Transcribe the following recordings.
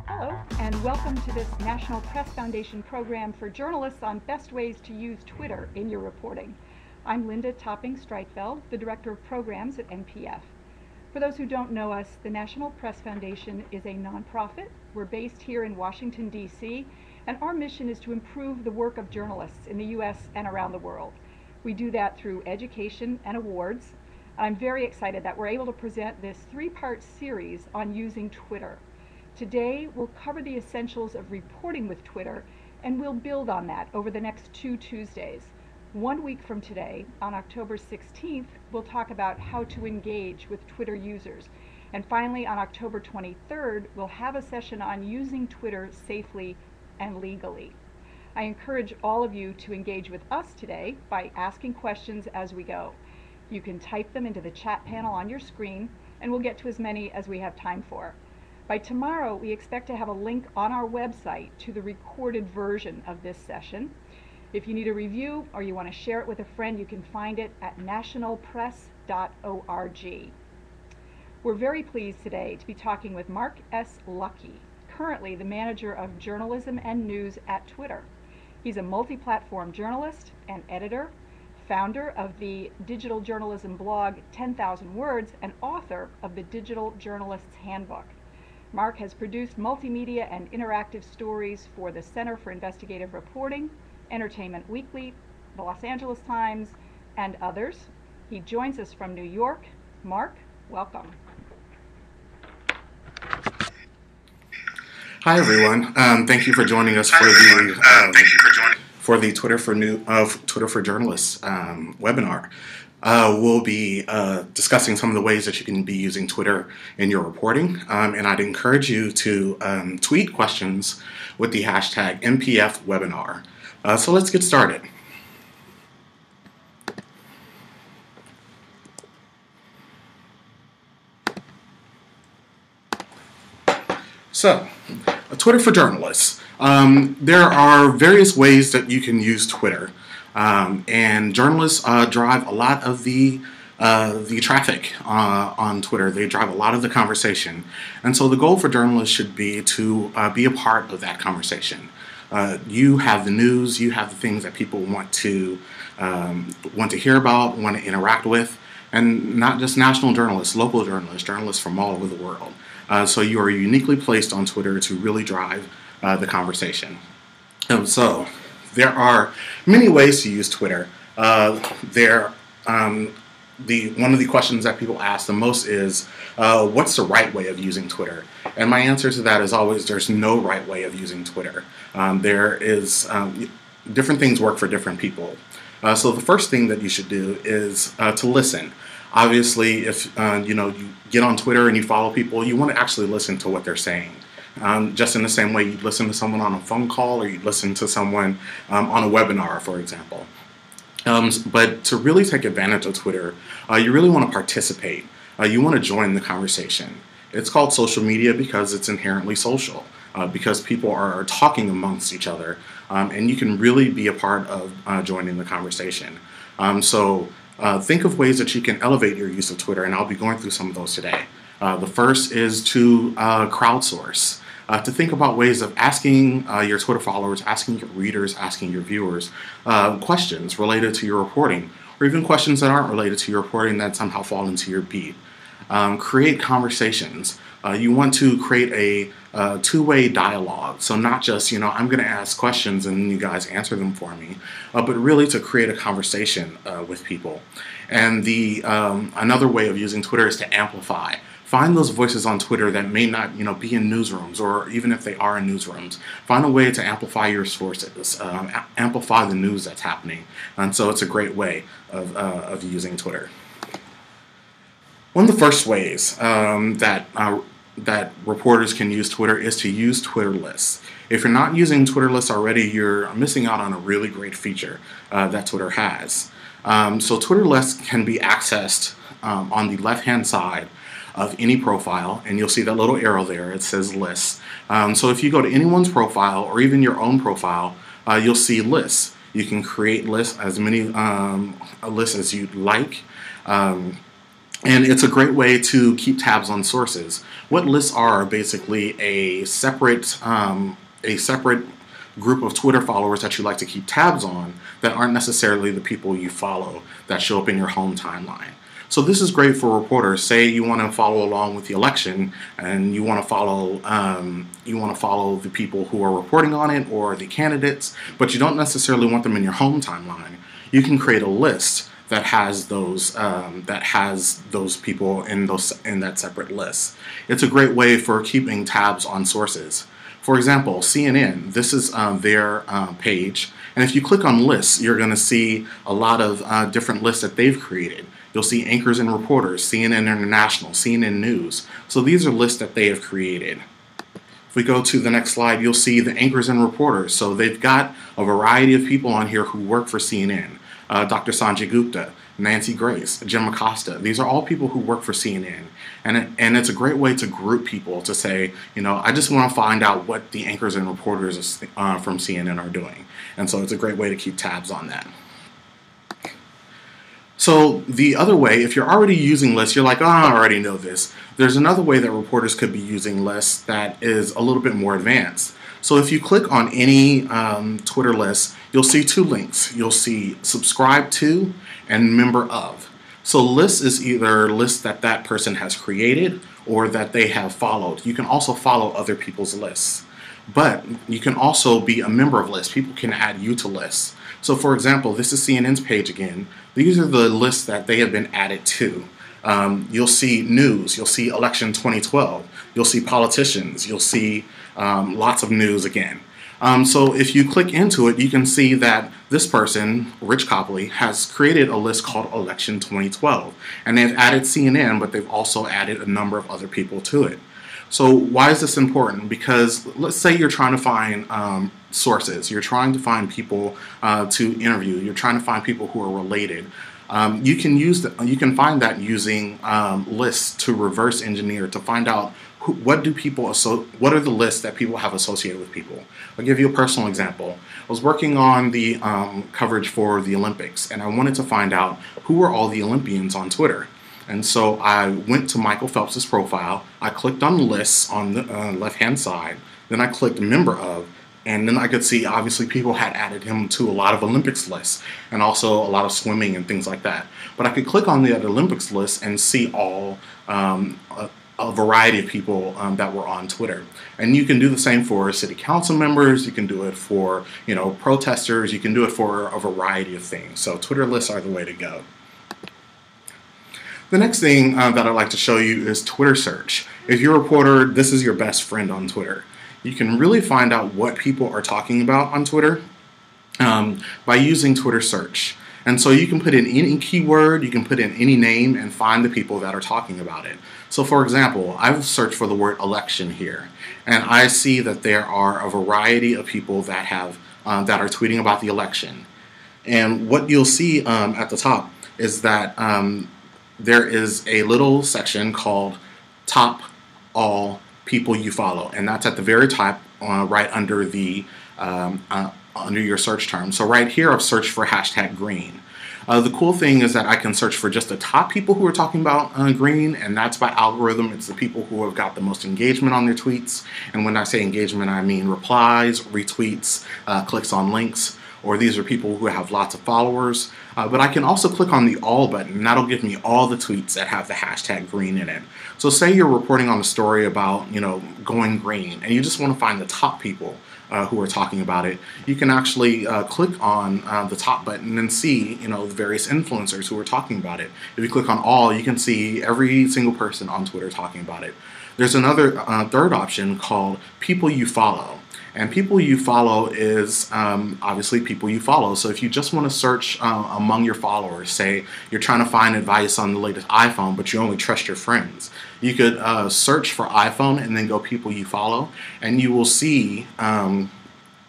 Hello, and welcome to this National Press Foundation program for journalists on best ways to use Twitter in your reporting. I'm Linda Topping-Streitfeld, the Director of Programs at NPF. For those who don't know us, the National Press Foundation is a nonprofit. We're based here in Washington, D.C., and our mission is to improve the work of journalists in the U.S. and around the world. We do that through education and awards. I'm very excited that we're able to present this three-part series on using Twitter. Today, we'll cover the essentials of reporting with Twitter, and we'll build on that over the next 2 Tuesdays. 1 week from today, on October 16th, we'll talk about how to engage with Twitter users. And finally, on October 23rd, we'll have a session on using Twitter safely and legally. I encourage all of you to engage with us today by asking questions as we go. You can type them into the chat panel on your screen, and we'll get to as many as we have time for. By tomorrow, we expect to have a link on our website to the recorded version of this session. If you need a review or you want to share it with a friend, you can find it at nationalpress.org. We're very pleased today to be talking with Mark S. Luckey, currently the Manager of Journalism and News at Twitter. He's a multi-platform journalist and editor, founder of the digital journalism blog 10,000 Words, and author of the Digital Journalist's Handbook. Mark has produced multimedia and interactive stories for the Center for Investigative Reporting, Entertainment Weekly, the Los Angeles Times, and others. He joins us from New York. Mark, welcome. Hi everyone. Thank you for joining us for the Twitter for Journalists webinar. We'll be discussing some of the ways that you can be using Twitter in your reporting, and I'd encourage you to tweet questions with the hashtag #NPFWebinar. So let's get started. So, Twitter for Journalists. There are various ways that you can use Twitter, and journalists drive a lot of the traffic on Twitter. They drive a lot of the conversation, and so the goal for journalists should be to be a part of that conversation. You have the news, you have the things that people want to hear about, want to interact with, and not just national journalists, local journalists, journalists from all over the world. So you are uniquely placed on Twitter to really drive the conversation. So there are many ways to use Twitter. One of the questions that people ask the most is, what's the right way of using Twitter? And my answer to that is always, there's no right way of using Twitter. Different things work for different people. So the first thing that you should do is to listen. Obviously, if you get on Twitter and you follow people, you want to actually listen to what they're saying. Just in the same way you'd listen to someone on a phone call or you'd listen to someone on a webinar, for example. But to really take advantage of Twitter, you really want to participate. You want to join the conversation. It's called social media because it's inherently social, because people are talking amongst each other, and you can really be a part of joining the conversation. Think of ways that you can elevate your use of Twitter, and I'll be going through some of those today. The first is to crowdsource. To think about ways of asking your Twitter followers, asking your readers, asking your viewers questions related to your reporting, or even questions that aren't related to your reporting that somehow fall into your beat. Create conversations. You want to create a two-way dialogue. So not just, I'm going to ask questions and you guys answer them for me, but really to create a conversation with people. And another way of using Twitter is to amplify. Find those voices on Twitter that may not, be in newsrooms, or even if they are in newsrooms, find a way to amplify your sources, amplify the news that's happening. And so it's a great way of using Twitter. One of the first ways that reporters can use Twitter is to use Twitter lists. If you're not using Twitter lists already, you're missing out on a really great feature that Twitter has. So Twitter lists can be accessed on the left-hand side of any profile, and you'll see that little arrow there. It says lists. So if you go to anyone's profile or even your own profile, you'll see lists. You can create lists, as many lists as you'd like. And it's a great way to keep tabs on sources. What lists are basically a separate group of Twitter followers that you like to keep tabs on that aren't necessarily the people you follow that show up in your home timeline. So this is great for reporters. Say you want to follow along with the election and you want to follow the people who are reporting on it or the candidates, but you don't necessarily want them in your home timeline. You can create a list that has those people in that separate list. It's a great way for keeping tabs on sources. For example, CNN, this is their page, and if you click on lists, you're going to see a lot of different lists that they've created. You'll see anchors and reporters, CNN International, CNN News. So these are lists that they have created. If we go to the next slide, you'll see the anchors and reporters. So they've got a variety of people on here who work for CNN. Dr. Sanjay Gupta, Nancy Grace, Jim Acosta. These are all people who work for CNN. And it's a great way to group people to say, I just want to find out what the anchors and reporters from CNN are doing. And so it's a great way to keep tabs on that. So the other way, if you're already using lists, you're like, oh, I already know this. There's another way that reporters could be using lists that is a little bit more advanced. So if you click on any Twitter list, you'll see two links. You'll see subscribe to and member of. So lists is either lists that person has created or that they have followed. You can also follow other people's lists. But you can also be a member of lists. People can add you to lists. So for example, this is CNN's page again. These are the lists that they have been added to. You'll see news, you'll see election 2012, you'll see politicians, you'll see lots of news again. So if you click into it, you can see that this person, Rich Copley, has created a list called Election 2012. And they've added CNN, but they've also added a number of other people to it. So why is this important? Because let's say you're trying to find sources, you're trying to find people to interview, you're trying to find people who are related. You can find that using lists to reverse engineer to find out what are the lists that people have associated with people. I'll give you a personal example. I was working on the coverage for the Olympics, and I wanted to find out who were all the Olympians on Twitter. And so I went to Michael Phelps's profile, I clicked on lists on the left-hand side, then I clicked member of, and then I could see obviously people had added him to a lot of Olympics lists and also a lot of swimming and things like that. But I could click on the Olympics list and see all a variety of people that were on Twitter. And you can do the same for city council members, you can do it for protesters, you can do it for a variety of things. So Twitter lists are the way to go. The next thing that I'd like to show you is Twitter search. If you're a reporter, this is your best friend on Twitter. You can really find out what people are talking about on Twitter by using Twitter search. And so you can put in any keyword, you can put in any name and find the people that are talking about it. So for example, I've searched for the word election here, and I see that there are a variety of people that have that are tweeting about the election. And what you'll see at the top is that there is a little section called Top All People You Follow, and that's at the very top, right under the under your search term. So right here, I've searched for #green. The cool thing is that I can search for just the top people who are talking about green, and that's by algorithm. It's the people who have got the most engagement on their tweets. And when I say engagement, I mean replies, retweets, clicks on links, or these are people who have lots of followers. But I can also click on the all button, and that'll give me all the tweets that have the #green in it. So say you're reporting on a story about, going green, and you just want to find the top people who are talking about it. You can actually click on the top button and see, the various influencers who are talking about it. If you click on all, you can see every single person on Twitter talking about it. There's another third option called People You Follow. And people you follow is obviously people you follow. So if you just want to search among your followers, say you're trying to find advice on the latest iPhone, but you only trust your friends, you could search for iPhone and then go people you follow, and you will see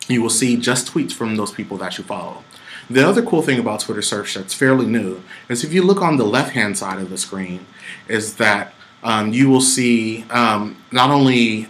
just tweets from those people that you follow. The other cool thing about Twitter search that's fairly new is if you look on the left-hand side of the screen, is that you will see not only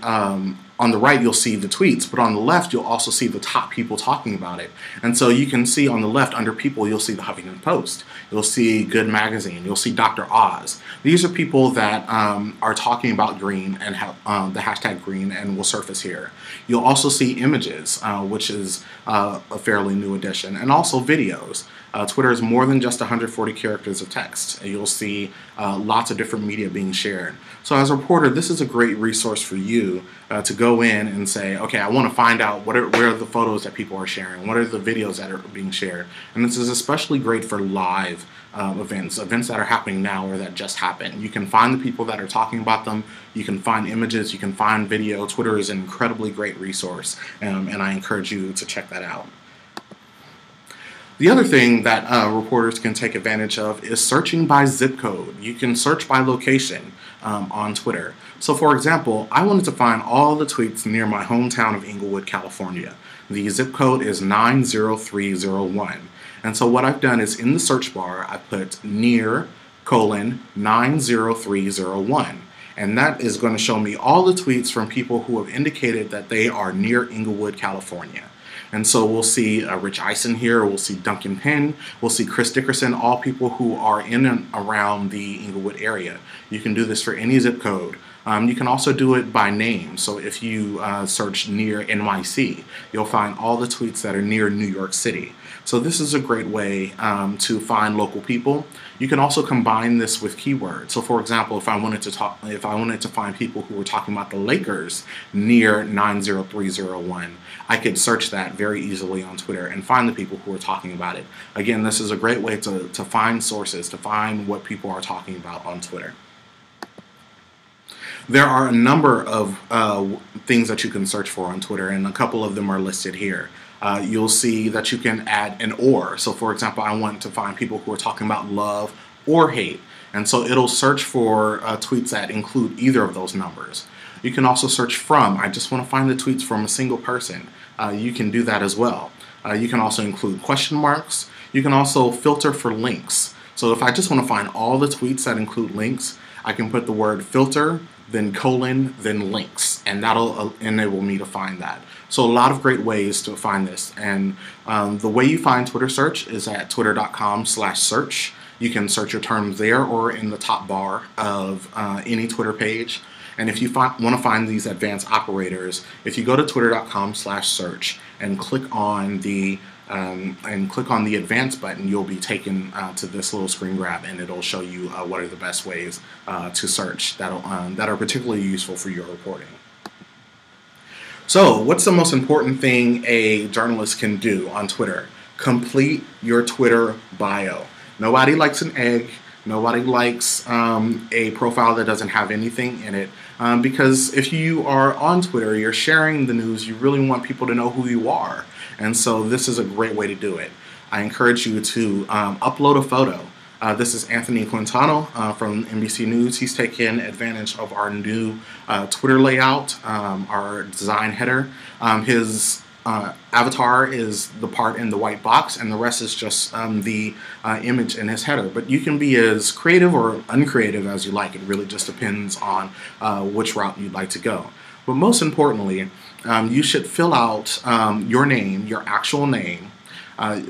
on the right, you'll see the tweets, but on the left, you'll also see the top people talking about it. And so you can see on the left, under people, you'll see the Huffington Post. You'll see Good Magazine. You'll see Dr. Oz. These are people that are talking about green and have the hashtag green and will surface here. You'll also see images, which is a fairly new addition, and also videos. Twitter is more than just 140 characters of text. You'll see lots of different media being shared. So as a reporter, this is a great resource for you to go in and say, okay, I want to find out where are the photos that people are sharing, what are the videos that are being shared. And this is especially great for live events that are happening now or that just happened. You can find the people that are talking about them, you can find images, you can find video. Twitter is an incredibly great resource, and I encourage you to check that out. The other thing that reporters can take advantage of is searching by zip code. You can search by location on Twitter. So for example, I wanted to find all the tweets near my hometown of Inglewood, California. The zip code is 90301. And so what I've done is in the search bar, I put near : 90301. And that is going to show me all the tweets from people who have indicated that they are near Inglewood, California. And so we'll see Rich Eisen here, we'll see Duncan Penn, we'll see Chris Dickerson, all people who are in and around the Inglewood area. You can do this for any zip code. You can also do it by name. So if you search near NYC, you'll find all the tweets that are near New York City. So this is a great way to find local people. You can also combine this with keywords. So for example, if I wanted to find people who were talking about the Lakers near 90301, I could search that very easily on Twitter and find the people who are talking about it. Again, this is a great way to find sources, to find what people are talking about on Twitter. There are a number of things that you can search for on Twitter, and a couple of them are listed here. You'll see that you can add an or. So for example, I want to find people who are talking about love or hate. And so it'll search for tweets that include either of those numbers. You can also search from. I just want to find the tweets from a single person. You can do that as well. You can also include question marks. You can also filter for links. So if I just want to find all the tweets that include links, I can put the word filter, then : then links, and that'll enable me to find that. So a lot of great ways to find this. And the way you find Twitter search is at twitter.com/search. You can search your terms there or in the top bar of any Twitter page. And if you want to find these advanced operators, if you go to twitter.com/search and click on the advanced button, you'll be taken to this little screen grab, and it'll show you what are the best ways to search that are particularly useful for your reporting. So, what's the most important thing a journalist can do on Twitter? Complete your Twitter bio. Nobody likes an egg. Nobody likes a profile that doesn't have anything in it. Because if you are on Twitter, you're sharing the news, you really want people to know who you are. And so this is a great way to do it. I encourage you to upload a photo. This is Anthony Quintano from NBC News. He's taken advantage of our new Twitter layout, our design header. His avatar is the part in the white box, and the rest is just the image in his header. But you can be as creative or uncreative as you like. It really just depends on which route you'd like to go. But most importantly, you should fill out your name, your actual name.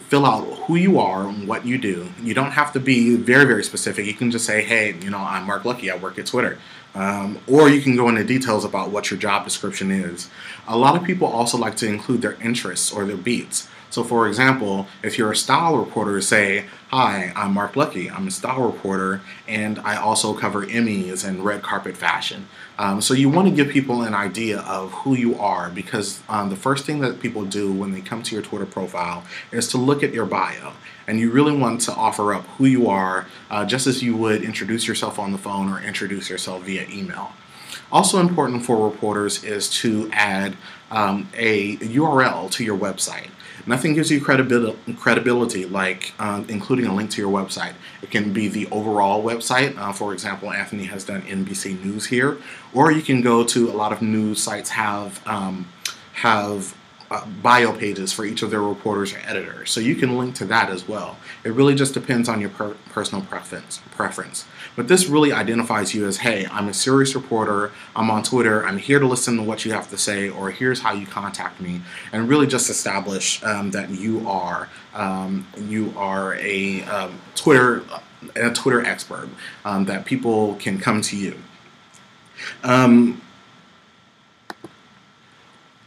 Fill out who you are and what you do. You don't have to be very, very specific. You can just say, hey, I'm Mark Lucky, I work at Twitter. Or you can go into details about what your job description is. A lot of people also like to include their interests or their beats. So for example, if you're a style reporter, say, hi, I'm Mark Lucky, I'm a style reporter, and I also cover Emmys and red carpet fashion. So you want to give people an idea of who you are, because the first thing that people do when they come to your Twitter profile is to look at your bio. And you really want to offer up who you are, just as you would introduce yourself on the phone or introduce yourself via email. Also important for reporters is to add a URL to your website. Nothing gives you credibility like including a link to your website. It can be the overall website. For example, Anthony has done NBC News here. Or you can go to a lot of news sites have bio pages for each of their reporters or editors. So you can link to that as well. It really just depends on your personal preference. But this really identifies you as, hey, I'm a serious reporter, I'm on Twitter, I'm here to listen to what you have to say, or here's how you contact me, and really just establish that you are a Twitter expert, that people can come to you.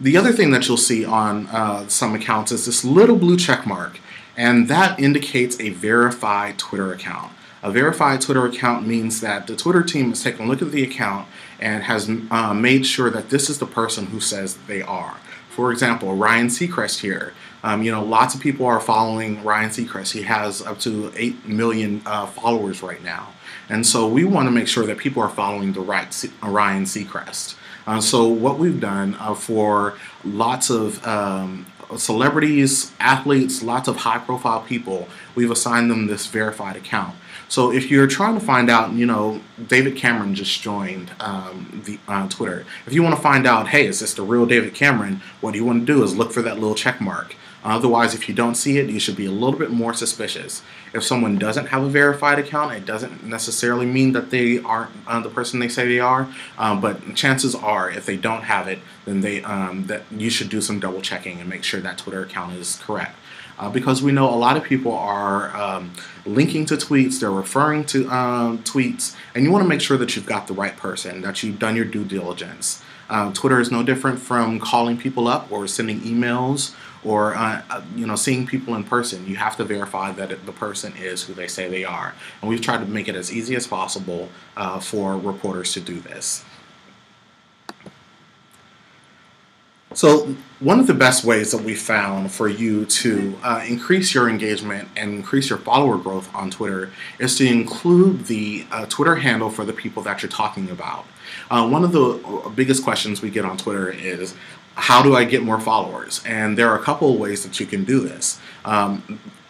The other thing that you'll see on some accounts is this little blue check mark, and that indicates a verified Twitter account. A verified Twitter account means that the Twitter team has taken a look at the account and has made sure that this is the person who says they are. For example, Ryan Seacrest here. Lots of people are following Ryan Seacrest. He has up to 8 million followers right now. And so we want to make sure that people are following the right Ryan Seacrest. So what we've done for lots of celebrities, athletes, lots of high-profile people, we've assigned them this verified account. So if you're trying to find out, David Cameron just joined Twitter. If you want to find out, hey, is this the real David Cameron, what you want to do is look for that little check mark. Otherwise, if you don't see it, you should be a little bit more suspicious. If someone doesn't have a verified account, it doesn't necessarily mean that they aren't the person they say they are. But chances are, if they don't have it, then that you should do some double checking and make sure that Twitter account is correct. Because we know a lot of people are linking to tweets, they're referring to tweets, and you want to make sure that you've got the right person, that you've done your due diligence. Twitter is no different from calling people up or sending emails or seeing people in person. You have to verify that the person is who they say they are. And we've tried to make it as easy as possible for reporters to do this. So one of the best ways that we found for you to increase your engagement and increase your follower growth on Twitter is to include the Twitter handle for the people that you're talking about. One of the biggest questions we get on Twitter is, how do I get more followers? And there are a couple of ways that you can do this.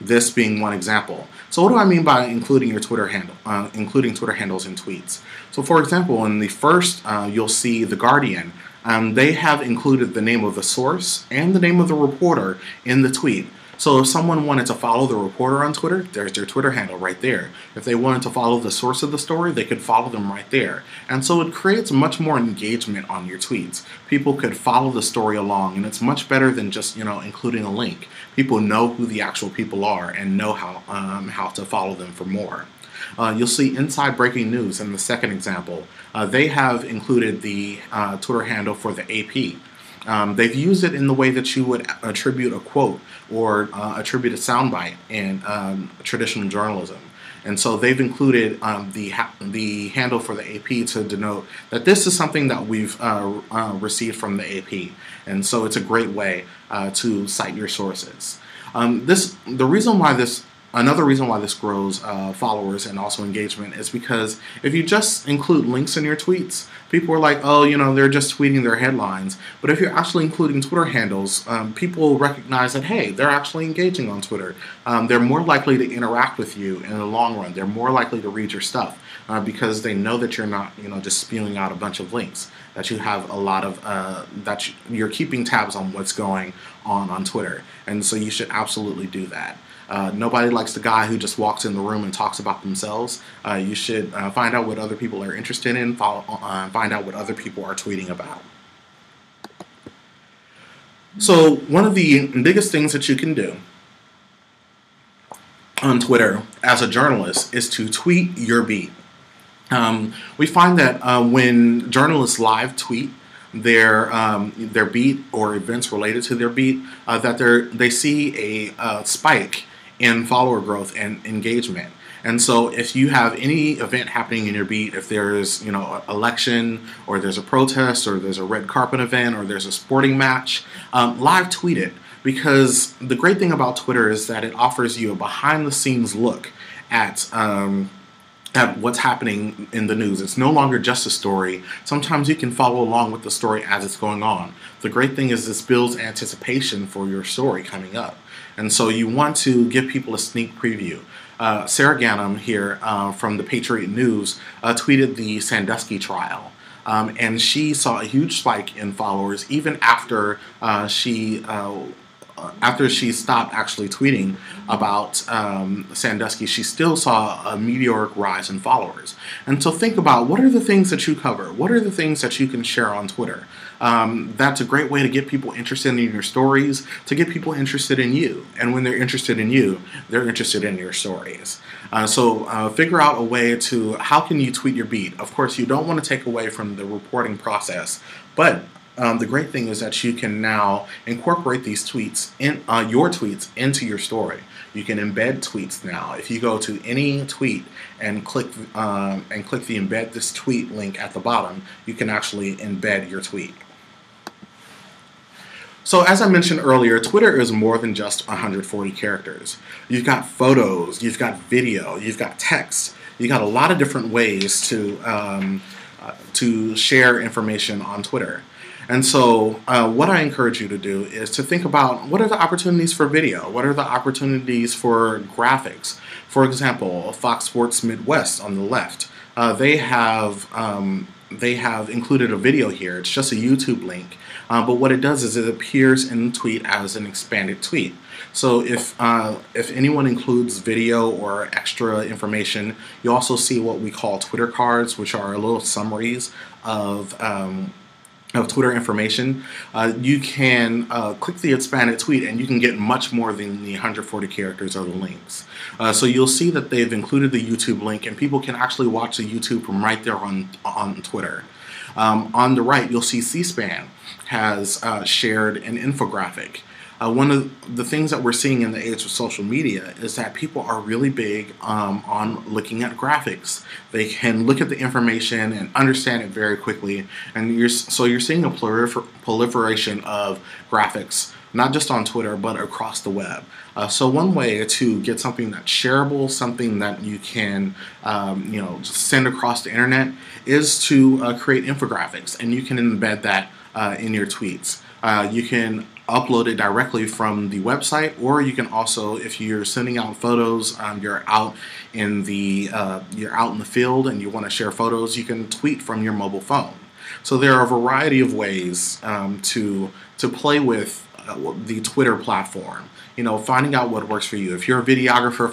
This being one example. So what do I mean by including your Twitter handle, including Twitter handles in tweets? So for example, in the first, you'll see The Guardian. They have included the name of the source and the name of the reporter in the tweet. So if someone wanted to follow the reporter on Twitter, there's their Twitter handle right there. If they wanted to follow the source of the story, they could follow them right there. And so it creates much more engagement on your tweets. People could follow the story along, and it's much better than just, including a link. People know who the actual people are and know how to follow them for more. You'll see Inside Breaking News in the second example. They have included the Twitter handle for the AP. They've used it in the way that you would attribute a quote or attribute a soundbite in traditional journalism. And so they've included the handle for the AP to denote that this is something that we've received from the AP. And so it's a great way to cite your sources. Another reason why this grows followers and also engagement is because if you just include links in your tweets, people are like, oh, they're just tweeting their headlines. But if you're actually including Twitter handles, people recognize that, hey, they're actually engaging on Twitter. They're more likely to interact with you in the long run. They're more likely to read your stuff because they know that you're not, just spewing out a bunch of links, that you have a lot of, that you're keeping tabs on what's going on Twitter. And so you should absolutely do that. Nobody likes the guy who just walks in the room and talks about themselves. You should find out what other people are interested in, find out what other people are tweeting about. So one of the biggest things that you can do on Twitter as a journalist is to tweet your beat. We find that when journalists live tweet their beat or events related to their beat, that they see a spike in follower growth and engagement. And so if you have any event happening in your beat, if there's an election or there's a protest or there's a red carpet event or there's a sporting match, live tweet it. Because the great thing about Twitter is that it offers you a behind the scenes look at what's happening in the news. It's no longer just a story. Sometimes you can follow along with the story as it's going on. The great thing is this builds anticipation for your story coming up. And so you want to give people a sneak preview. Sarah Ganem here from the Patriot News tweeted the Sandusky trial. and she saw a huge spike in followers even after she stopped actually tweeting about Sandusky. She still saw a meteoric rise in followers. And so think about, what are the things that you cover? What are the things that you can share on Twitter? That's a great way to get people interested in your stories, to get people interested in you. And when they're interested in you, they're interested in your stories. So figure out a way to, how can you tweet your beat? Of course, you don't want to take away from the reporting process, but the great thing is that you can now incorporate these tweets, your tweets, into your story. You can embed tweets now. If you go to any tweet and click the embed this tweet link at the bottom, you can actually embed your tweet. So as I mentioned earlier, Twitter is more than just 140 characters. You've got photos, you've got video, you've got text. You've got a lot of different ways to share information on Twitter. And so what I encourage you to do is to think about, what are the opportunities for video? What are the opportunities for graphics? For example, Fox Sports Midwest on the left, they have included a video here. It's just a YouTube link. But what it does is it appears in the tweet as an expanded tweet. So if anyone includes video or extra information, you also see what we call Twitter cards, which are little summaries of Twitter information. You can click the expanded tweet and you can get much more than the 140 characters or the links. So you'll see that they've included the YouTube link, and people can actually watch the YouTube from right there on Twitter. On the right, you'll see C-SPAN has shared an infographic. One of the things that we're seeing in the age of social media is that people are really big on looking at graphics. They can look at the information and understand it very quickly, and you're seeing a proliferation of graphics, not just on Twitter, but across the web. So one way to get something that's shareable, something that you can just send across the internet, is to create infographics, and you can embed that in your tweets. You can upload it directly from the website, or you can also, if you're sending out photos, you're out in the field and you want to share photos, you can tweet from your mobile phone. So there are a variety of ways to play with the Twitter platform. Finding out what works for you. If you're a videographer,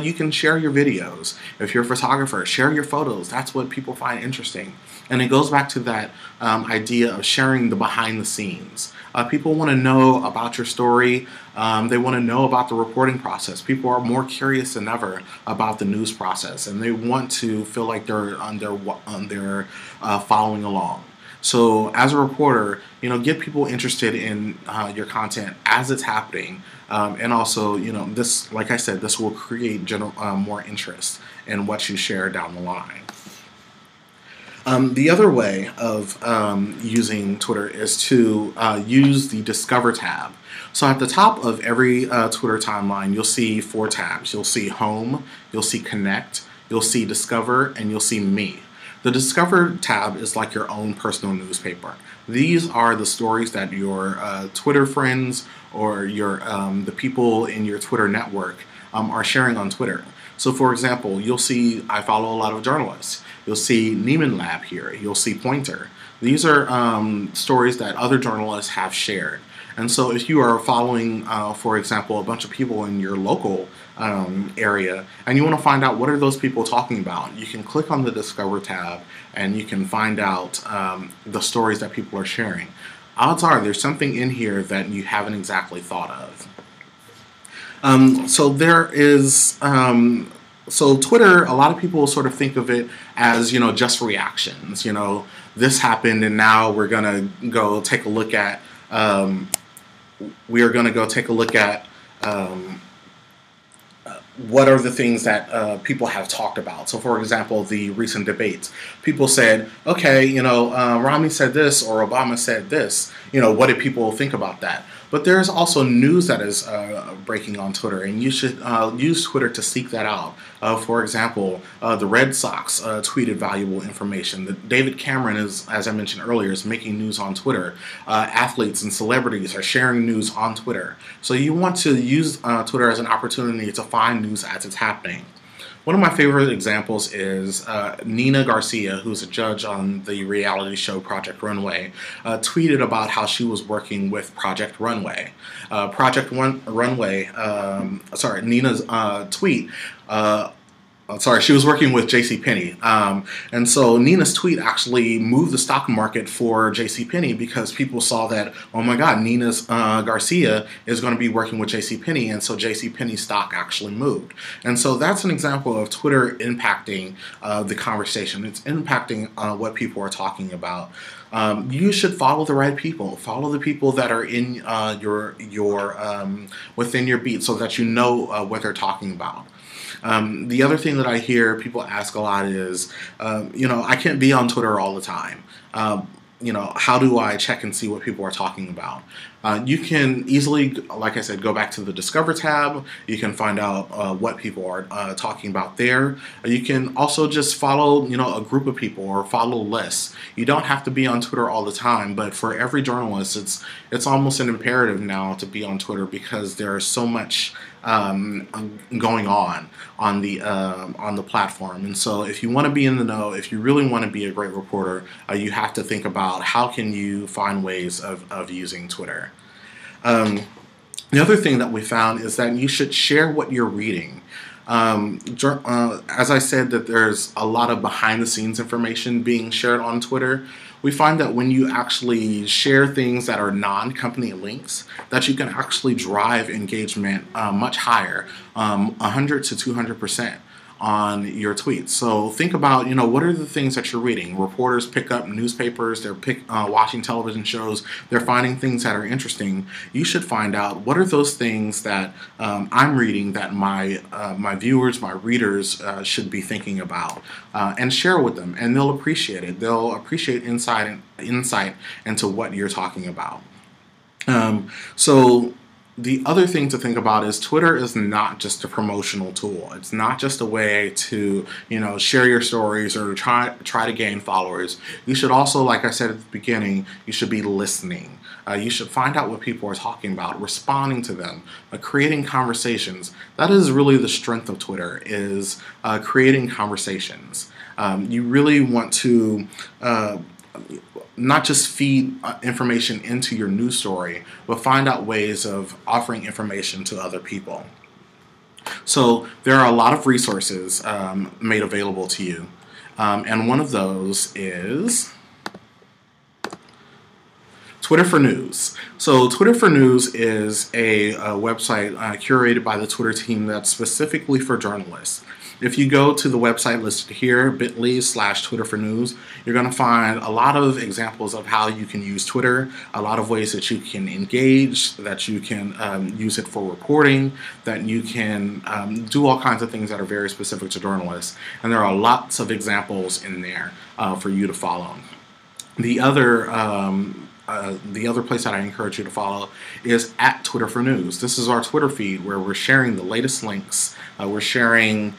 you can share your videos. If you're a photographer, share your photos. That's what people find interesting. And it goes back to that idea of sharing the behind the scenes. People want to know about your story. They want to know about the reporting process. People are more curious than ever about the news process, and they want to feel like they're following along. So as a reporter, get people interested in your content as it's happening, and also, this, like I said, this will create more interest in what you share down the line. The other way of using Twitter is to use the Discover tab. So at the top of every Twitter timeline, you'll see 4 tabs. You'll see Home, you'll see Connect, you'll see Discover, and you'll see Me. The Discover tab is like your own personal newspaper. These are the stories that your Twitter friends or the people in your Twitter network are sharing on Twitter. So for example, you'll see, I follow a lot of journalists. You'll see Neiman Lab here. You'll see Pointer. These are stories that other journalists have shared. And so if you are following, for example, a bunch of people in your local area, and you want to find out what are those people talking about, you can click on the Discover tab and you can find out the stories that people are sharing. Odds are there's something in here that you haven't exactly thought of. So there is, so Twitter, a lot of people sort of think of it as, just reactions. This happened and now we're going to go take a look at, what are the things that people have talked about. So for example, the recent debates, people said, okay, Romney said this or Obama said this, what did people think about that? But there's also news that is breaking on Twitter, and you should use Twitter to seek that out. For example, the Red Sox tweeted valuable information. David Cameron is, as I mentioned earlier, is making news on Twitter. Athletes and celebrities are sharing news on Twitter. So you want to use Twitter as an opportunity to find news as it's happening. One of my favorite examples is Nina Garcia, who's a judge on the reality show Project Runway, tweeted about how she was working with Project Runway. Nina's tweet. She was working with JCPenney. And so Nina's tweet actually moved the stock market for JCPenney because people saw that, oh my God, Nina's Garcia is going to be working with JCPenney, and so JCPenney stock actually moved. And so that's an example of Twitter impacting the conversation. It's impacting what people are talking about. You should follow the right people. Follow the people that are in within your beat so that you know what they're talking about. The other thing that I hear people ask a lot is, I can't be on Twitter all the time. How do I check and see what people are talking about? You can easily, like I said, go back to the Discover tab. You can find out what people are talking about there. You can also just follow, a group of people or follow lists. You don't have to be on Twitter all the time, but for every journalist, it's almost an imperative now to be on Twitter because there's so much going on the platform. And so if you want to be in the know, if you really want to be a great reporter, you have to think about how can you find ways of using Twitter. The other thing that we found is that you should share what you're reading. As I said, that there's a lot of behind-the-scenes information being shared on Twitter. We find that when you actually share things that are non-company links, that you can actually drive engagement much higher, 100 to 200% on your tweets. So think about, what are the things that you're reading? Reporters pick up newspapers, they're watching television shows, they're finding things that are interesting. You should find out what are those things that I'm reading that my viewers, my readers should be thinking about, and share with them, and they'll appreciate it. They'll appreciate insight into what you're talking about. So the other thing to think about is Twitter is not just a promotional tool. It's not just a way to, share your stories or try to gain followers. You should also, like I said at the beginning, you should be listening. You should find out what people are talking about, responding to them, creating conversations. That is really the strength of Twitter, is creating conversations. You really want to not just feed information into your news story, but find out ways of offering information to other people. So there are a lot of resources made available to you. And one of those is Twitter for News. So Twitter for News is a website curated by the Twitter team that's specifically for journalists. If you go to the website listed here, bit.ly/Twitter for News, you're going to find a lot of examples of how you can use Twitter, a lot of ways that you can engage, that you can use it for reporting, that you can do all kinds of things that are very specific to journalists. And there are lots of examples in there for you to follow. The other place that I encourage you to follow is @Twitter for News. This is our Twitter feed where we're sharing the latest links. We're sharing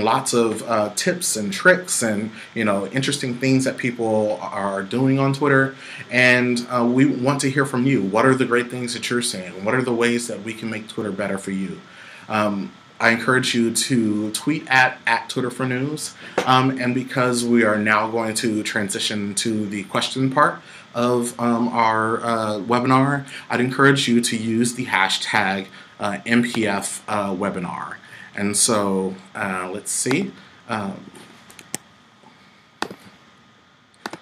lots of tips and tricks and interesting things that people are doing on Twitter, and we want to hear from you. What are the great things that you're seeing? What are the ways that we can make Twitter better for you? I encourage you to tweet at Twitter for News, and because we are now going to transition to the question part of our webinar, I'd encourage you to use the hashtag MPF webinar. And so let's see.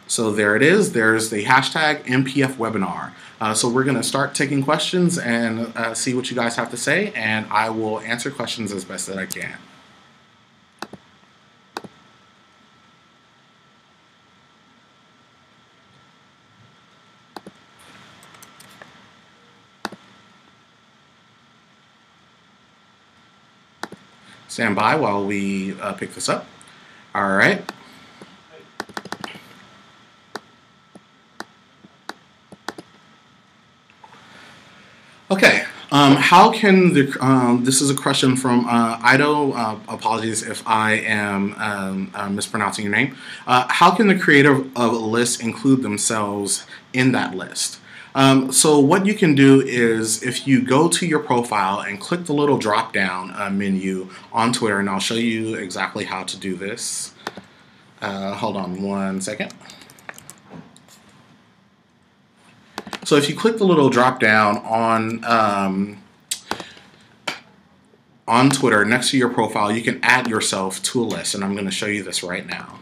So there it is. There's the hashtag MPF webinar. So we're going to start taking questions and see what you guys have to say, and I will answer questions as best that I can. Stand by while we pick this up. All right. Okay. How can the this is a question from Ido. Apologies if I am mispronouncing your name. How can the creator of a list include themselves in that list? So what you can do is if you go to your profile and click the little drop down menu on Twitter, and I'll show you exactly how to do this. Hold on one second. So if you click the little drop down on Twitter next to your profile, you can add yourself to a list, and I'm going to show you this right now.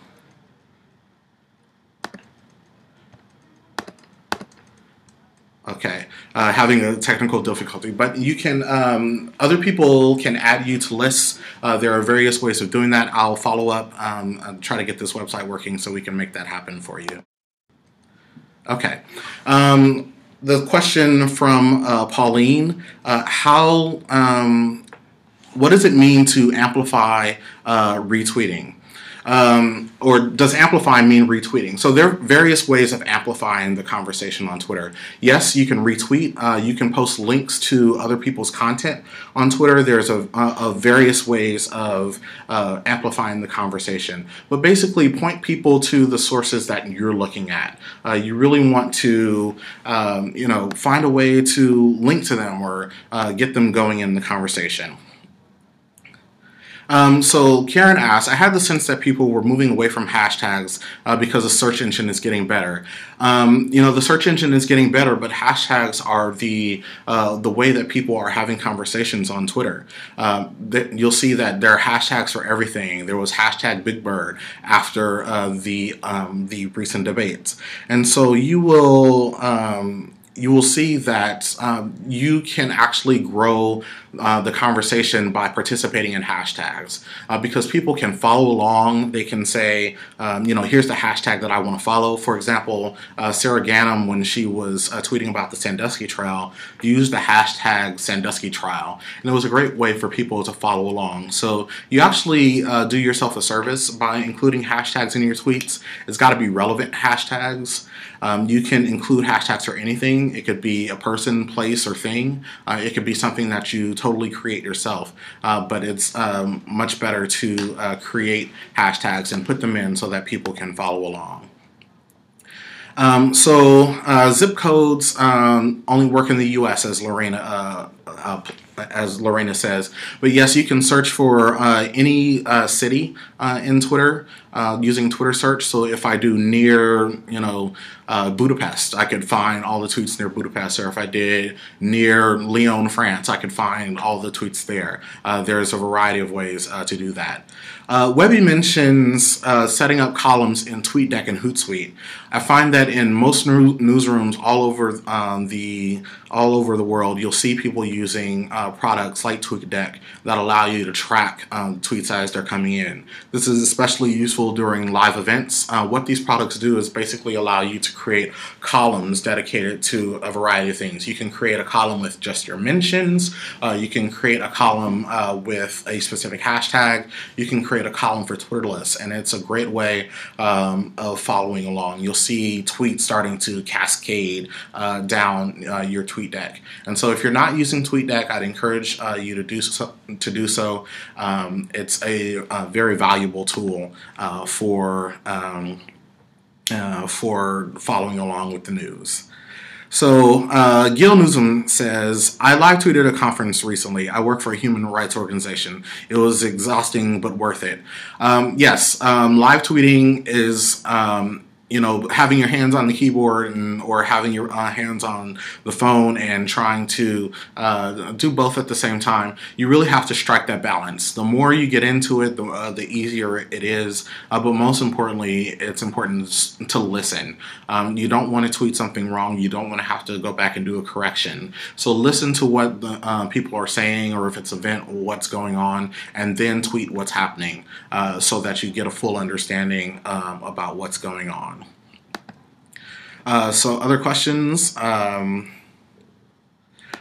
Okay, having a technical difficulty, but you can, other people can add you to lists. There are various ways of doing that. I'll follow up and try to get this website working so we can make that happen for you. Okay. The question from Pauline, what does it mean to amplify retweeting? Or does amplify mean retweeting? So there are various ways of amplifying the conversation on Twitter. Yes, you can retweet. You can post links to other people's content on Twitter. There's a various ways of amplifying the conversation. But basically, point people to the sources that you're looking at. You really want to, find a way to link to them or get them going in the conversation. So Karen asks, I had the sense that people were moving away from hashtags because the search engine is getting better. The search engine is getting better, but hashtags are the way that people are having conversations on Twitter. You'll see that there are hashtags for everything. There was hashtag Big Bird after the recent debates, and so you will see that you can actually grow the conversation by participating in hashtags because people can follow along. They can say, here's the hashtag that I want to follow. For example, Sarah Ganim, when she was tweeting about the Sandusky trial, used the hashtag Sandusky trial. And it was a great way for people to follow along. So you actually do yourself a service by including hashtags in your tweets. It's got to be relevant hashtags. You can include hashtags for anything. It could be a person, place, or thing. It could be something that you totally create yourself. But it's much better to create hashtags and put them in so that people can follow along. Zip codes only work in the U.S. as Lorena says. But yes, you can search for any city in Twitter using Twitter search. So if I do near, Budapest, I could find all the tweets near Budapest. Or if I did near Lyon, France, I could find all the tweets there. There's a variety of ways to do that. Webby mentions setting up columns in TweetDeck and Hootsuite. I find that in most newsrooms all over the world, you'll see people using products like TweetDeck that allow you to track tweets as they're coming in. This is especially useful during live events. What these products do is basically allow you to create columns dedicated to a variety of things. You can create a column with just your mentions. You can create a column with a specific hashtag. You can create a column for Twitter lists, and it's a great way of following along. You'll see tweets starting to cascade down your TweetDeck. And so if you're not using TweetDeck, I'd encourage you to do so. It's a very valuable tool for following along with the news. So Gil Newsom says, I live tweeted a conference recently. I work for a human rights organization. It was exhausting but worth it. Yes, live tweeting is having your hands on the keyboard or having your hands on the phone and trying to do both at the same time. You really have to strike that balance. The more you get into it, the easier it is. But most importantly, it's important to listen. You don't want to tweet something wrong. You don't want to have to go back and do a correction. So listen to what the people are saying, or if it's an event, what's going on, and then tweet what's happening so that you get a full understanding about what's going on. So other questions? The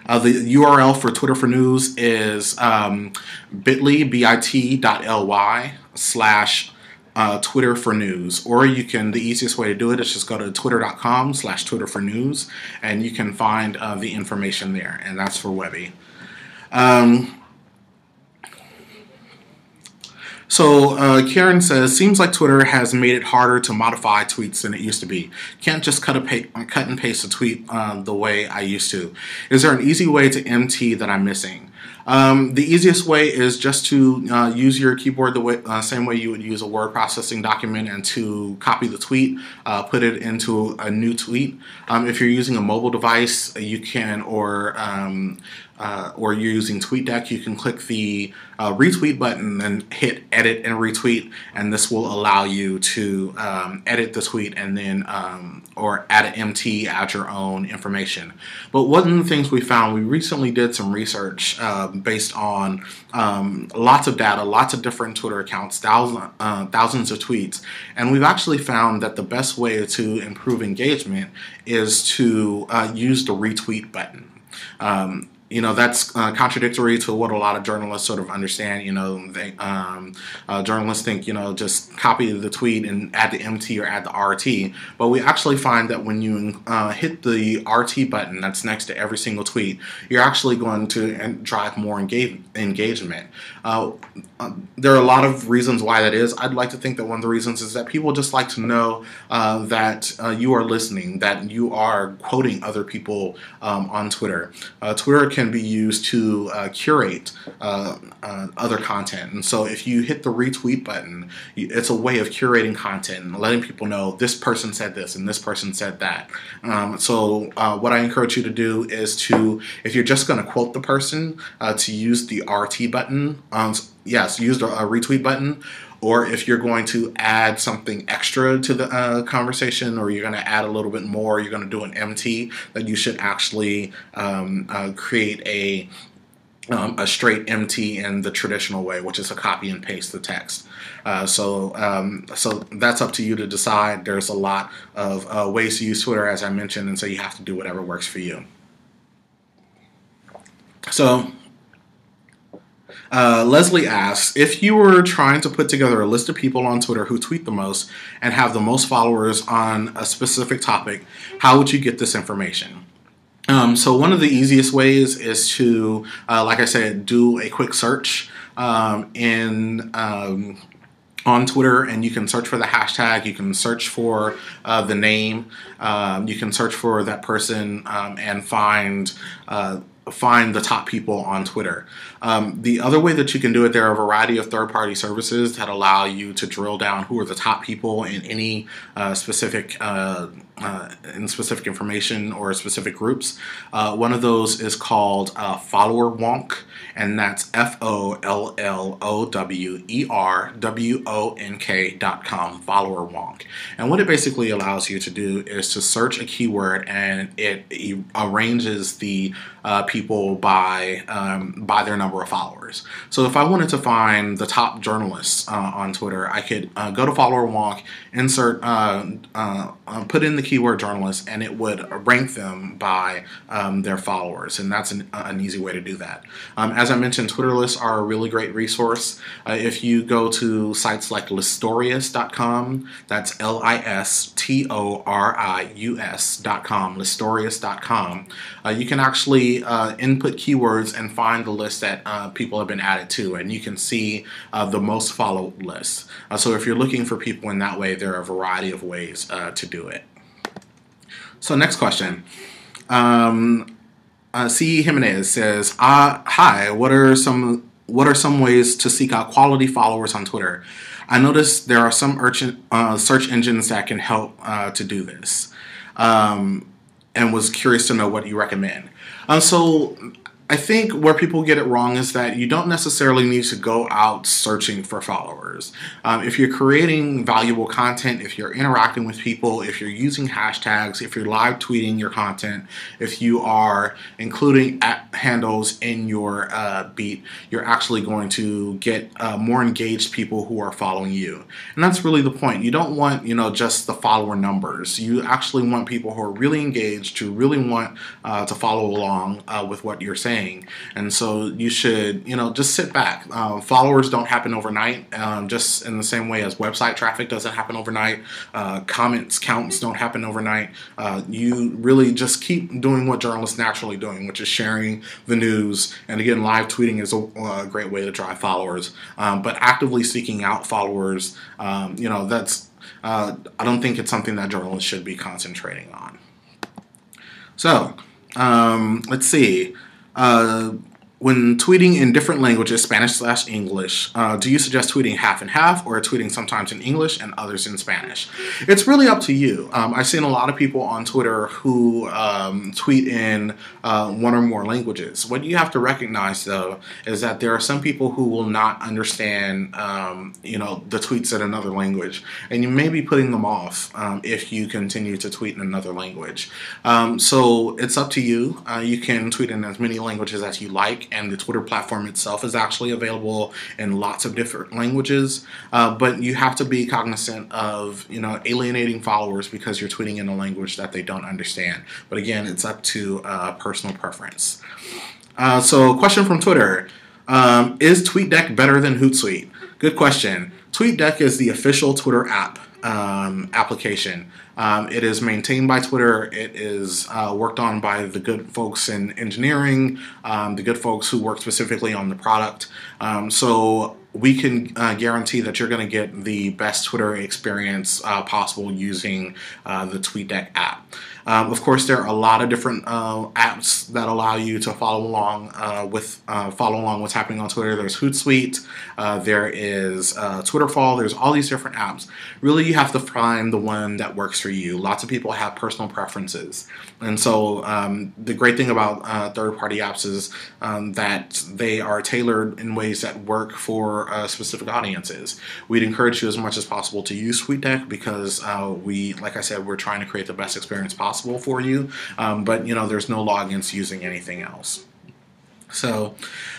URL for Twitter for News is bit.ly/Twitter for News. Or you can, the easiest way to do it is just go to twitter.com/Twitter for News, and you can find the information there, and that's for Webby. So Karen says, seems like Twitter has made it harder to modify tweets than it used to be. Can't just cut and paste a tweet the way I used to. Is there an easy way to MT that I'm missing? The easiest way is just to use your keyboard the same way you would use a word processing document, and to copy the tweet, put it into a new tweet. If you're using a mobile device, you can, or you're using TweetDeck, you can click the retweet button and hit edit and retweet, and this will allow you to edit the tweet and then or add an MT, add your own information. But one of the things we found, we recently did some research based on lots of data, lots of different Twitter accounts, thousands of tweets, and we've actually found that the best way to improve engagement is to use the retweet button. That's contradictory to what a lot of journalists sort of understand. Journalists think, just copy the tweet and add the MT or add the RT. But we actually find that when you hit the RT button that's next to every single tweet, you're actually going to drive more engagement. There are a lot of reasons why that is. I'd like to think that one of the reasons is that people just like to know that you are listening, that you are quoting other people on Twitter. Twitter can be used to curate other content, and so if you hit the retweet button, it's a way of curating content and letting people know this person said this and this person said that. So what I encourage you to do is to, if you're just going to quote the person, to use the RT button. Yes, use the retweet button. Or if you're going to add something extra to the conversation, or you're going to add a little bit more, you're going to do an MT, then you should actually create a straight MT in the traditional way, which is a copy and paste the text. So that's up to you to decide. There's a lot of ways to use Twitter, as I mentioned, and so you have to do whatever works for you. So Leslie asks, if you were trying to put together a list of people on Twitter who tweet the most and have the most followers on a specific topic, how would you get this information? So one of the easiest ways is to, like I said, do a quick search on Twitter, and you can search for the hashtag, you can search for the name, you can search for that person and find the top people on Twitter. The other way that you can do it, there are a variety of third-party services that allow you to drill down who are the top people in any specific information or specific groups. One of those is called Follower Wonk, and that's FOLLOWERWONK.com, Follower Wonk. And what it basically allows you to do is to search a keyword, and it arranges the people by their number of followers. So if I wanted to find the top journalists on Twitter, I could go to Follower Wonk, insert, put in the keyword journalist, and it would rank them by their followers, and that's an easy way to do that. As I mentioned, Twitter lists are a really great resource. If you go to sites like Listorious.com, that's Listorious.com, Listorious.com, you can actually input keywords and find the list that people have been added to, and you can see the most followed list. So if you're looking for people in that way, there are a variety of ways to do it. So next question. C. Jimenez says, hi, what are some ways to seek out quality followers on Twitter? I noticed there are some search engines that can help to do this, and was curious to know what you recommend. So I think where people get it wrong is that you don't necessarily need to go out searching for followers. If you're creating valuable content, if you're interacting with people, if you're using hashtags, if you're live tweeting your content, if you are including handles in your beat, you're actually going to get more engaged people who are following you. And that's really the point. You don't want, just the follower numbers. You actually want people who are really engaged, who really want to follow along with what you're saying, saying. And so you should, just sit back. Followers don't happen overnight, just in the same way as website traffic doesn't happen overnight. Comments counts don't happen overnight. You really just keep doing what journalists naturally doing, which is sharing the news. And again, live tweeting is a great way to drive followers. But actively seeking out followers, that's I don't think it's something that journalists should be concentrating on. So, let's see. When tweeting in different languages, Spanish/English, do you suggest tweeting half and half or tweeting sometimes in English and others in Spanish? It's really up to you. I've seen a lot of people on Twitter who tweet in one or more languages. What you have to recognize, though, is that there are some people who will not understand, the tweets in another language, and you may be putting them off if you continue to tweet in another language. So it's up to you. You can tweet in as many languages as you like. And the Twitter platform itself is actually available in lots of different languages, but you have to be cognizant of alienating followers because you're tweeting in a language that they don't understand. But again, it's up to personal preference. So, question from Twitter: is TweetDeck better than Hootsuite? Good question. TweetDeck is the official Twitter app. Application. It is maintained by Twitter. It is worked on by the good folks in engineering, the good folks who work specifically on the product. So we can guarantee that you're going to get the best Twitter experience possible using the TweetDeck app. Of course, there are a lot of different apps that allow you to follow along what's happening on Twitter. There's Hootsuite, there is Twitterfall. There's all these different apps. Really, you have to find the one that works for you. Lots of people have personal preferences, and so the great thing about third-party apps is that they are tailored in ways that work for specific audiences. We'd encourage you as much as possible to use TweetDeck because like I said, we're trying to create the best experience possible for you, but there's no law against using anything else. So,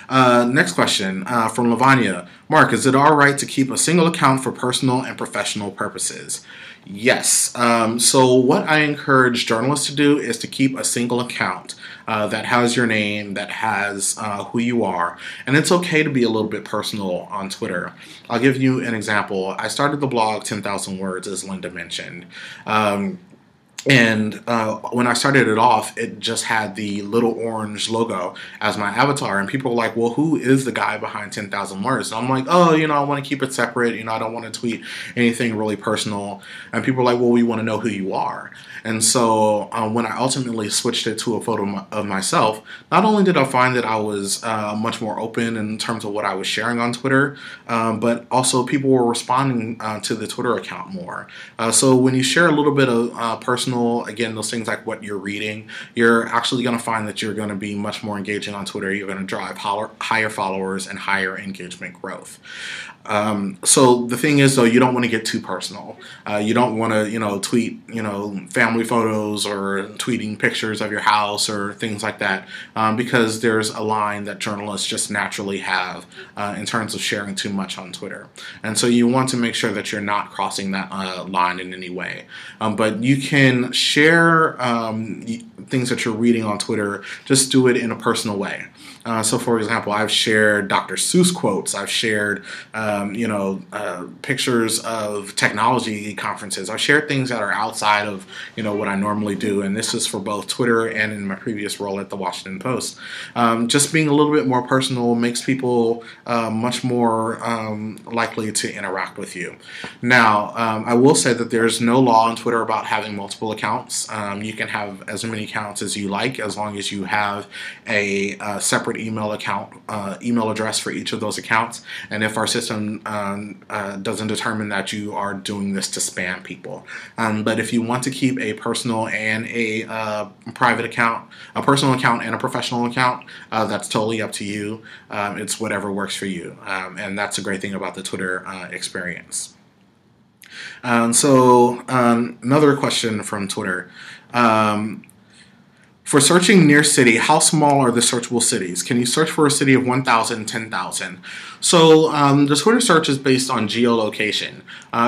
next question from Lavanya. Mark, is it all right to keep a single account for personal and professional purposes? Yes. So what I encourage journalists to do is to keep a single account that has your name, that has who you are. And it's okay to be a little bit personal on Twitter. I'll give you an example. I started the blog 10,000 Words, as Linda mentioned. And when I started it off, it just had the little orange logo as my avatar. And people were like, well, who is the guy behind 10,000 Words? And I'm like, I want to keep it separate. I don't want to tweet anything really personal. And people were like, well, we want to know who you are. And so when I ultimately switched it to a photo of myself, not only did I find that I was much more open in terms of what I was sharing on Twitter, but also people were responding to the Twitter account more. So when you share a little bit of personal, again, those things like what you're reading, you're actually going to find that you're going to be much more engaging on Twitter. You're going to drive higher followers and higher engagement growth. So the thing is, though, you don't want to get too personal. You don't want to, tweet, family photos or tweeting pictures of your house or things like that, because there's a line that journalists just naturally have in terms of sharing too much on Twitter. And so you want to make sure that you're not crossing that line in any way. But you can share things that you're reading on Twitter, just do it in a personal way. So, for example, I've shared Dr. Seuss quotes. I've shared, pictures of technology conferences. I've shared things that are outside of, what I normally do. And this is for both Twitter and in my previous role at the Washington Post. Just being a little bit more personal makes people much more likely to interact with you. Now, I will say that there's no law on Twitter about having multiple accounts. You can have as many accounts as you like, as long as you have a separate email address for each of those accounts. And if our system doesn't determine that you are doing this to spam people. But if you want to keep a personal and a private account, a personal account and a professional account, that's totally up to you. It's whatever works for you. And that's a great thing about the Twitter experience. So another question from Twitter. For searching near city, how small are the searchable cities? Can you search for a city of 1,000, 10,000? So the Twitter search is based on geolocation.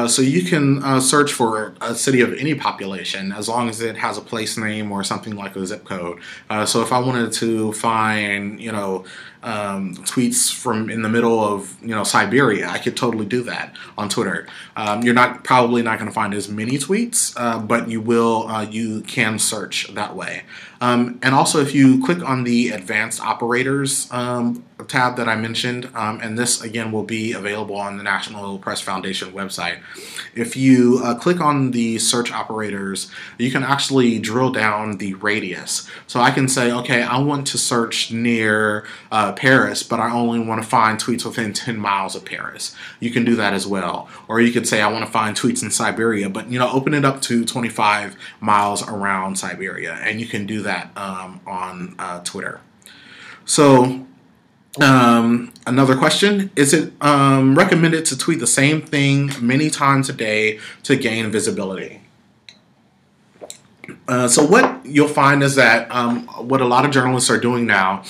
So you can search for a city of any population as long as it has a place name or something like a zip code. So if I wanted to find, tweets from in the middle of Siberia, I could totally do that on Twitter. You're probably not going to find as many tweets, but you can search that way. And also, if you click on the Advanced Operators tab that I mentioned, and this again will be available on the National Press Foundation website. If you click on the search operators, you can actually drill down the radius. So I can say, okay, I want to search near Paris, but I only want to find tweets within 10 miles of Paris. You can do that as well. Or you could say, I want to find tweets in Siberia, but open it up to 25 miles around Siberia, and you can do that on Twitter. So another question, is it recommended to tweet the same thing many times a day to gain visibility? So what you'll find is that what a lot of journalists are doing now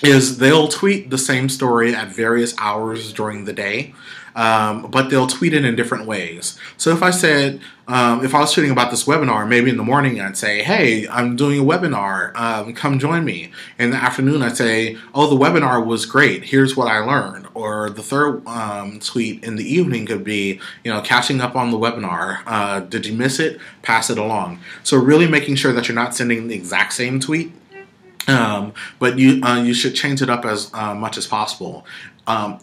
is they'll tweet the same story at various hours during the day, but they'll tweet it in different ways. So if I said, if I was tweeting about this webinar, maybe in the morning I'd say, hey, I'm doing a webinar, come join me. In the afternoon I'd say, oh, the webinar was great, here's what I learned. Or the third tweet in the evening could be, catching up on the webinar, did you miss it? Pass it along. So really making sure that you're not sending the exact same tweet. But you should change it up as much as possible.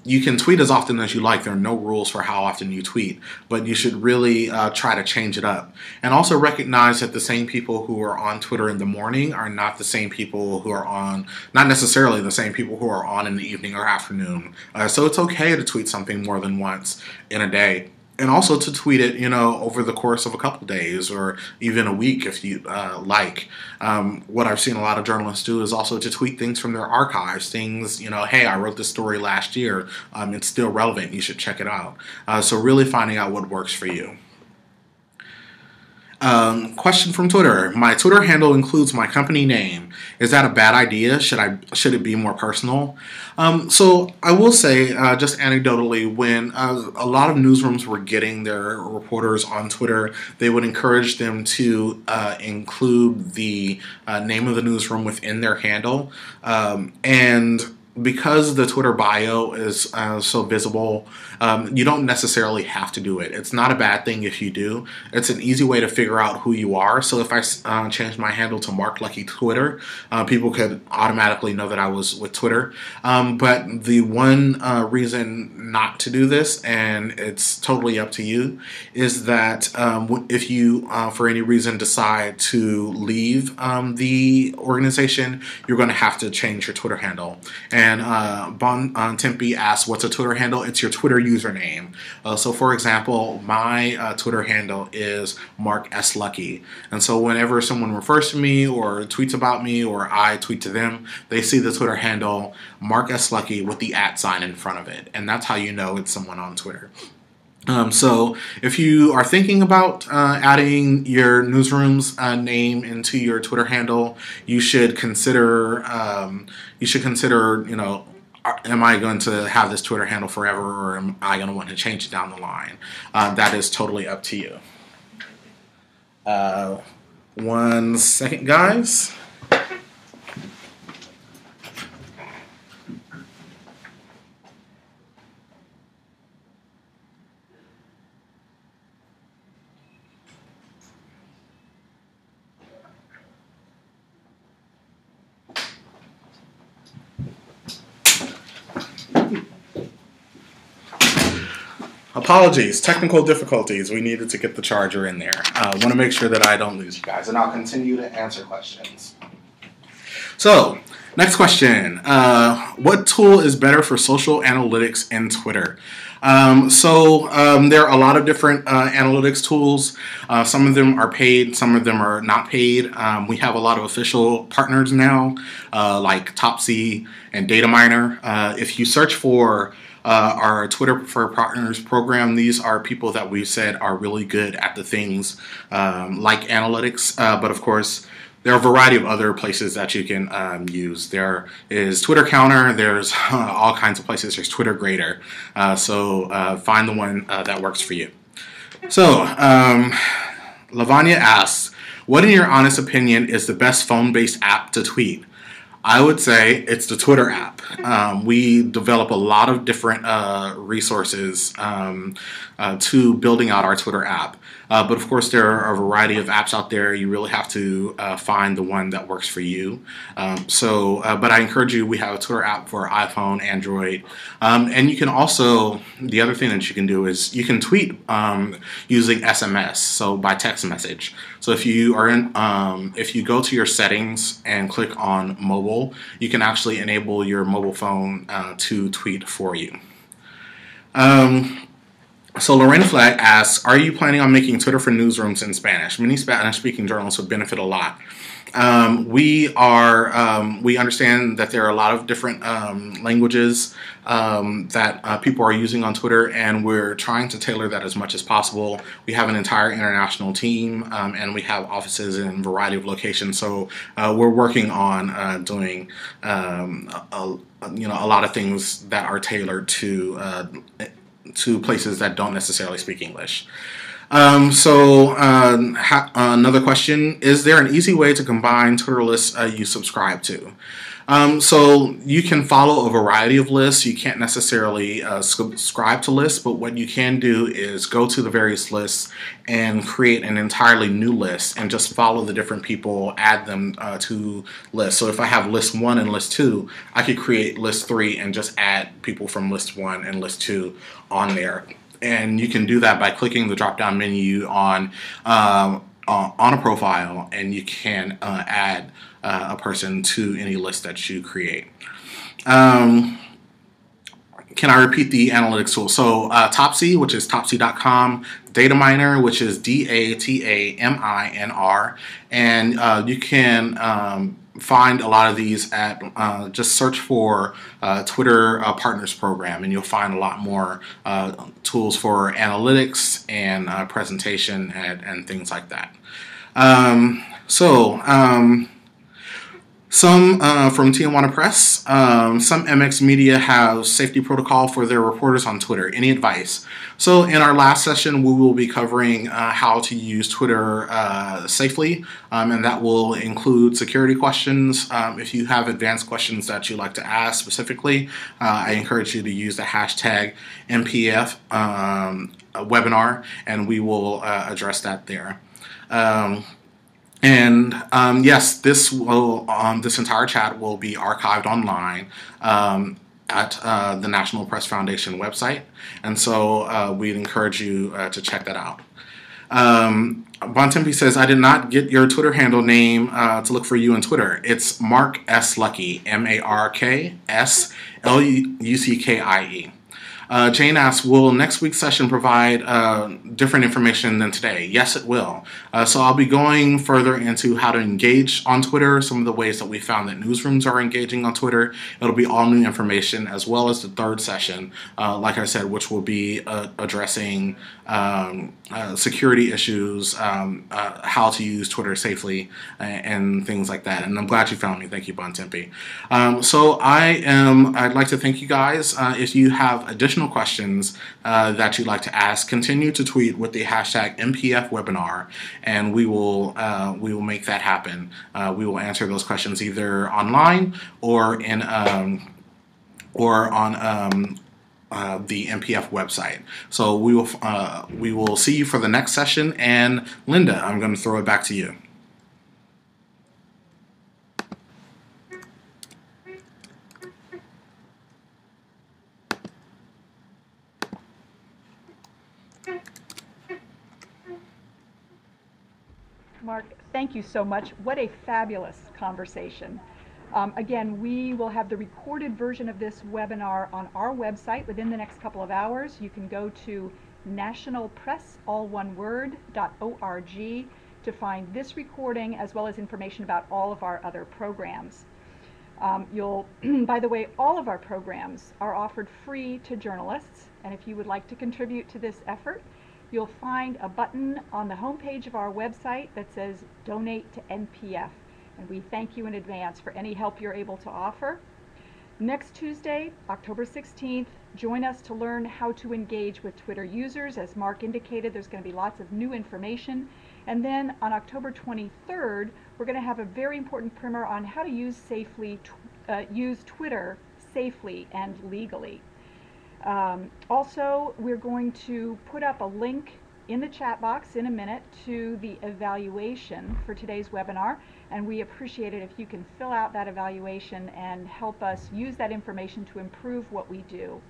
You can tweet as often as you like. There are no rules for how often you tweet, but you should really try to change it up. And also recognize that the same people who are on Twitter in the morning are not the same people who are not necessarily the same people who are on in the evening or afternoon. So it's okay to tweet something more than once in a day. And also to tweet it, over the course of a couple days or even a week if you like. What I've seen a lot of journalists do is also to tweet things from their archives, things, hey, I wrote this story last year. It's still relevant. You should check it out. So really finding out what works for you. Question from Twitter. My Twitter handle includes my company name. Is that a bad idea? Should it be more personal? So I will say, just anecdotally, when a lot of newsrooms were getting their reporters on Twitter, they would encourage them to include the name of the newsroom within their handle. And because the Twitter bio is so visible, you don't necessarily have to do it. It's not a bad thing if you do. It's an easy way to figure out who you are. So if I changed my handle to Mark Lucky Twitter, people could automatically know that I was with Twitter. But the one reason not to do this, and it's totally up to you, is that if you, for any reason, decide to leave the organization, you're going to have to change your Twitter handle. And Bon Tempe asks, what's a Twitter handle? It's your Twitter username. So for example, my Twitter handle is Mark S. Lucky. And so whenever someone refers to me or tweets about me or I tweet to them, they see the Twitter handle Mark S. Lucky with the @ in front of it. And that's how you know it's someone on Twitter. So if you are thinking about adding your newsroom's name into your Twitter handle, you should consider, am I going to have this Twitter handle forever, or am I going to want to change it down the line? That is totally up to you. 1 second, guys. Apologies, technical difficulties. We needed to get the charger in there. I want to make sure that I don't lose you guys, and I'll continue to answer questions. So, next question. What tool is better for social analytics in Twitter? There are a lot of different analytics tools. Some of them are paid, some of them are not paid. We have a lot of official partners now, like Topsy and Dataminer. If you search for our Twitter for Partners program, these are people that we've said are really good at the things like analytics. But of course, There are a variety of other places that you can use. There is Twitter Counter. There's all kinds of places. There's Twitter Grader. So find the one that works for you. So Lavanya asks, what in your honest opinion is the best phone-based app to tweet? I would say it's the Twitter app. We develop a lot of different resources to building out our Twitter app. But of course, there are a variety of apps out there. You really have to find the one that works for you. But I encourage you, we have a Twitter app for iPhone, Android. And you can also, the other thing that you can do is you can tweet using SMS, so by text message. So if you are if you go to your settings and click on mobile, you can actually enable your mobile phone to tweet for you. So Lorraine Flag asks, are you planning on making Twitter for newsrooms in Spanish? Many Spanish-speaking journalists would benefit a lot. We understand that there are a lot of different languages that people are using on Twitter, and we're trying to tailor that as much as possible. We have an entire international team, and we have offices in a variety of locations. So we're working on doing a lot of things that are tailored to places that don't necessarily speak English. Another question, is there an easy way to combine Twitter lists you subscribe to? So you can follow a variety of lists. You can't necessarily subscribe to lists, but what you can do is go to the various lists and create an entirely new list and just follow the different people, add them to lists. So if I have list 1 and list 2, I could create list 3 and just add people from list 1 and list 2 on there. And you can do that by clicking the drop-down menu on a profile, and you can add a person to any list that you create. Can I repeat the analytics tool? So Topsy, which is Topsy.com, Dataminer, which is Dataminer, and you can find a lot of these at just search for Twitter Partners Program, and you'll find a lot more tools for analytics and presentation and things like that. Some from Tijuana Press, some MX Media have safety protocol for their reporters on Twitter. Any advice? So in our last session, we will be covering how to use Twitter safely, and that will include security questions. If you have advanced questions that you'd like to ask specifically, I encourage you to use the hashtag MPF webinar, and we will address that there. Yes, this entire chat will be archived online at the National Press Foundation website, and so we'd encourage you to check that out. Bontempi says, I did not get your Twitter handle name to look for you on Twitter. It's Mark S. Lucky, MarkSLuckie. Jane asks, will next week's session provide different information than today? Yes, it will. So I'll be going further into how to engage on Twitter, some of the ways that we found that newsrooms are engaging on Twitter. It'll be all new information, as well as the third session, like I said, which will be addressing security issues, how to use Twitter safely, and things like that. And I'm glad you found me. Thank you, Bontempi. I'd like to thank you guys. If you have additional questions that you'd like to ask, continue to tweet with the hashtag MPF webinar, and we will make that happen. We will answer those questions either online or in on the MPF website. So we will see you for the next session. And Linda, I'm going to throw it back to you. Mark, thank you so much. What a fabulous conversation. Again, we will have the recorded version of this webinar on our website within the next couple of hours. You can go to nationalpress.org to find this recording, as well as information about all of our other programs. By the way, all of our programs are offered free to journalists, and if you would like to contribute to this effort, you'll find a button on the homepage of our website that says Donate to NPF. And we thank you in advance for any help you're able to offer. Next Tuesday, October 16th, join us to learn how to engage with Twitter users. As Mark indicated, there's going to be lots of new information. And then on October 23rd, we're going to have a very important primer on how to use Twitter safely and legally. Also, we're going to put up a link in the chat box in a minute to the evaluation for today's webinar, and we appreciate it if you can fill out that evaluation and help us use that information to improve what we do.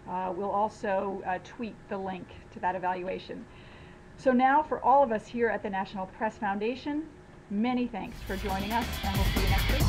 We'll also tweet the link to that evaluation. So now, for all of us here at the National Press Foundation, many thanks for joining us, and we'll see you next week.